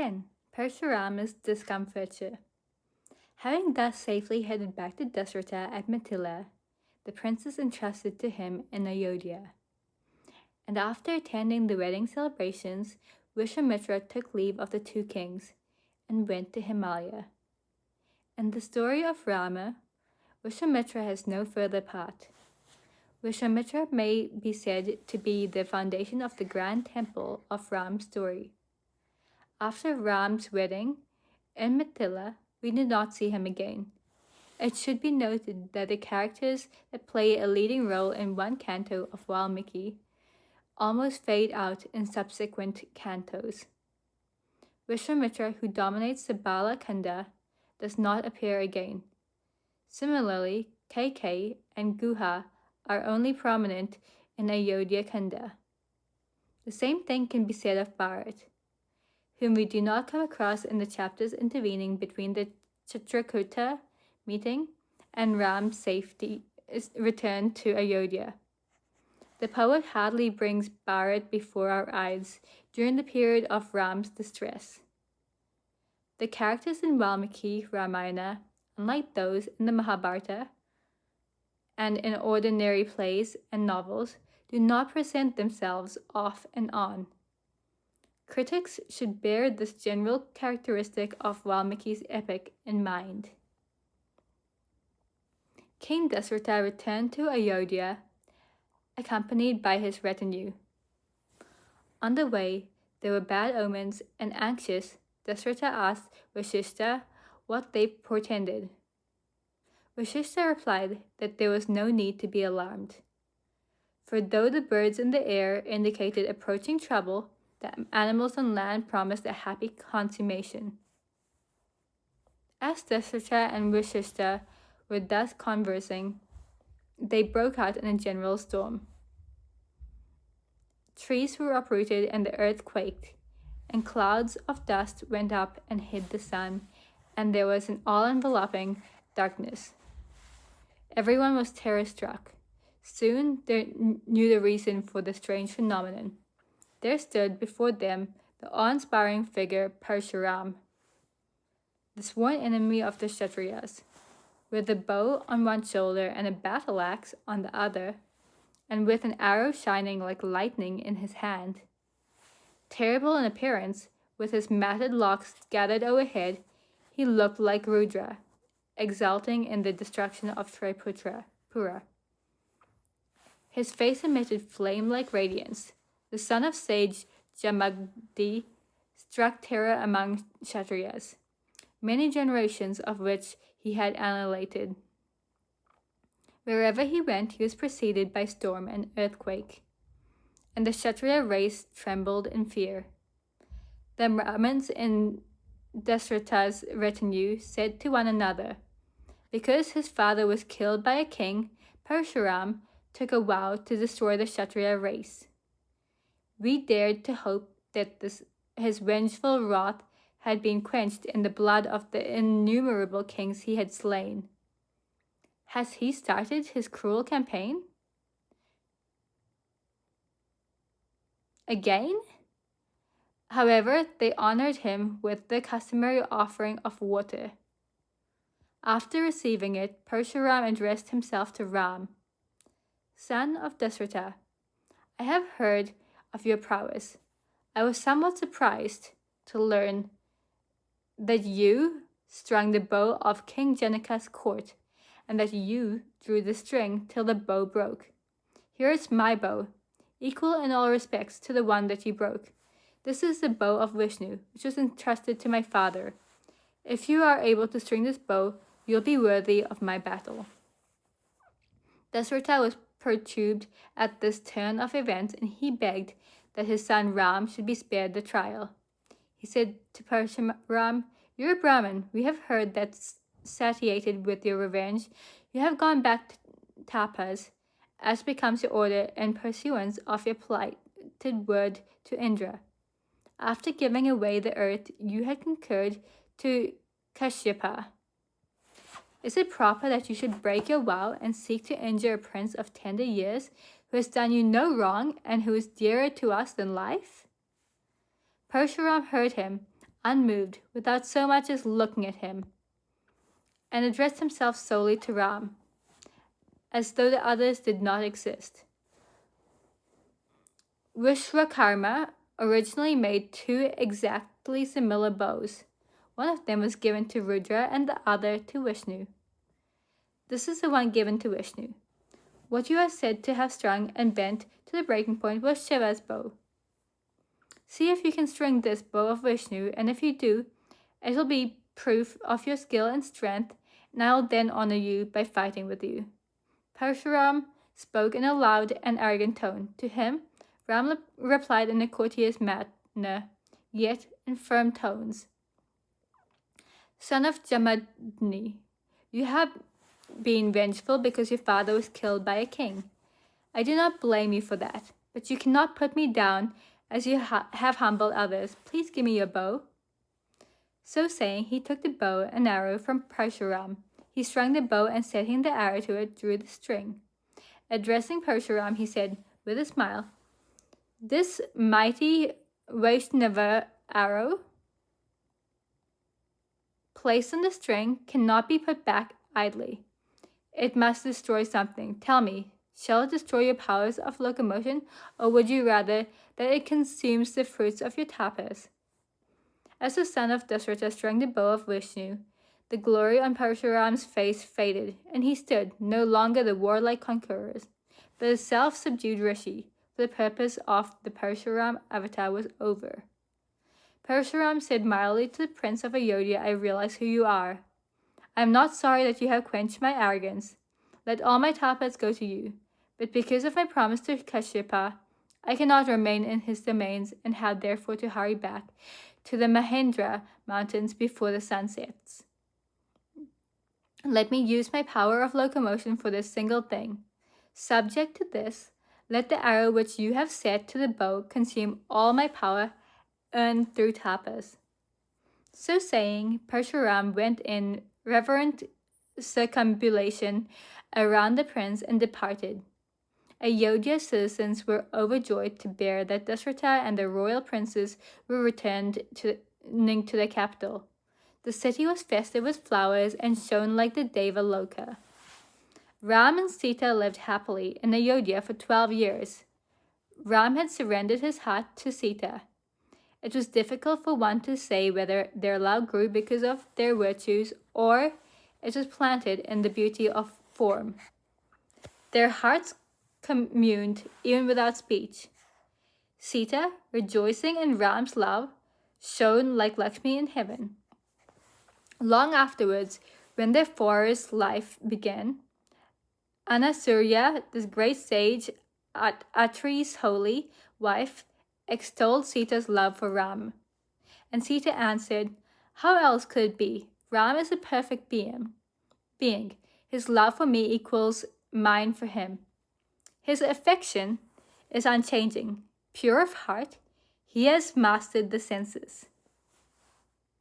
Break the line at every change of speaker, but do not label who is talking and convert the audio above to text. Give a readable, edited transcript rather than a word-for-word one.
10. Parshurama's discomfiture. Having thus safely headed back to Dasratha at Mithila, the princess entrusted to him in Ayodhya. And after attending the wedding celebrations, Vishwamitra took leave of the two kings and went to Himalaya. In the story of Rama, Vishwamitra has no further part. Vishwamitra may be said to be the foundation of the grand temple of Ram's story. After Ram's wedding in Mithila, we did not see him again. It should be noted that the characters that play a leading role in one canto of Valmiki almost fade out in subsequent cantos. Vishwamitra, who dominates the Bala Khanda, does not appear again. Similarly, KK and Guha are only prominent in Ayodhya Khanda. The same thing can be said of Bharat, whom we do not come across in the chapters intervening between the Chitrakuta meeting and Ram's safety return to Ayodhya. The poet hardly brings Bharat before our eyes during the period of Ram's distress. The characters in Valmiki Ramayana, unlike those in the Mahabharata and in ordinary plays and novels, do not present themselves off and on. Critics should bear this general characteristic of Valmiki's epic in mind. King Dasratha returned to Ayodhya, accompanied by his retinue. On the way, there were bad omens, and anxious, Dasratha asked Vasishtha what they portended. Vasishtha replied that there was no need to be alarmed, for though the birds in the air indicated approaching trouble, the animals on land promised a happy consummation. As Dasratha and Vasishtha were thus conversing, they broke out in a general storm. Trees were uprooted and the earth quaked, and clouds of dust went up and hid the sun, and there was an all-enveloping darkness. Everyone was terror-struck. Soon they knew the reason for the strange phenomenon. There stood before them the awe-inspiring figure Parshuram, the sworn enemy of the Kshatriyas, with a bow on one shoulder and a battle axe on the other, and with an arrow shining like lightning in his hand. Terrible in appearance, with his matted locks gathered overhead, he looked like Rudra, exulting in the destruction of Tripura. His face emitted flame-like radiance. The son of sage Jamagdi struck terror among Kshatriyas, many generations of which he had annihilated. Wherever he went, he was preceded by storm and earthquake, and the Kshatriya race trembled in fear. The Brahmins in Dasratha's retinue said to one another, because his father was killed by a king, Parshuram took a vow to destroy the Kshatriya race. We dared to hope that his vengeful wrath had been quenched in the blood of the innumerable kings he had slain. Has he started his cruel campaign? Again? However, they honored him with the customary offering of water. After receiving it, Parshuram addressed himself to Ram. Son of Dasratha, I have heard of your prowess. I was somewhat surprised to learn that you strung the bow of King Janaka's court, and that you drew the string till the bow broke. Here is my bow, equal in all respects to the one that you broke. This is the bow of Vishnu, which was entrusted to my father. If you are able to string this bow, you'll be worthy of my battle. Dasratha was perturbed at this turn of events, and he begged that his son Ram should be spared the trial. He said to Parshuram, "You're a Brahmin. We have heard that, satiated with your revenge, you have gone back to tapas, as becomes your order in pursuance of your plighted word to Indra. After giving away the earth, you had concurred to Kashyapa. Is it proper that you should break your vow and seek to injure a prince of tender years who has done you no wrong and who is dearer to us than life?" Parshuram heard him, unmoved, without so much as looking at him, and addressed himself solely to Ram, as though the others did not exist. Vishwakarma originally made two exactly similar bows. One of them was given to Rudra and the other to Vishnu. This is the one given to Vishnu. What you are said to have strung and bent to the breaking point was Shiva's bow. See if you can string this bow of Vishnu, and if you do, it will be proof of your skill and strength, and I will then honor you by fighting with you. Parshuram spoke in a loud and arrogant tone. To him, Ram replied in a courteous manner, yet in firm tones. Son of Jamadni, you have been vengeful because your father was killed by a king. I do not blame you for that, but you cannot put me down as you have humbled others. Please give me your bow. So saying, he took the bow and arrow from Parshuram. He strung the bow and setting the arrow to it, drew the string. Addressing Parshuram, he said with a smile, "This mighty Vaishnava arrow placed on the string cannot be put back idly. It must destroy something. Tell me, shall it destroy your powers of locomotion, or would you rather that it consumes the fruits of your tapas?" As the son of Dasratha strung the bow of Vishnu, the glory on Parshuram's face faded, and he stood, no longer the warlike conqueror, but a self-subdued rishi, for the purpose of the Parshuram avatar was over. Parshuram said mildly to the prince of Ayodhya, "I realize who you are. I am not sorry that you have quenched my arrogance. Let all my tapas go to you. But because of my promise to Kashyapa, I cannot remain in his domains and have therefore to hurry back to the Mahendra mountains before the sun sets. Let me use my power of locomotion for this single thing. Subject to this, let the arrow which you have set to the bow consume all my power earned through tapas." So saying, Parshuram went in reverent circumambulation around the prince and departed. Ayodhya's citizens were overjoyed to bear that Dasratha and the royal princes were returned to the capital. The city was festive with flowers and shone like the Deva Loka. Ram and Sita lived happily in Ayodhya for 12 years. Ram had surrendered his heart to Sita. It was difficult for one to say whether their love grew because of their virtues or it was planted in the beauty of form. Their hearts communed even without speech. Sita, rejoicing in Ram's love, shone like Lakshmi in heaven. Long afterwards, when their forest life began, Anasurya, this great sage, Atri's holy wife, extolled Sita's love for Ram. And Sita answered, "How else could it be? Ram is a perfect being. His love for me equals mine for him. His affection is unchanging. Pure of heart, he has mastered the senses.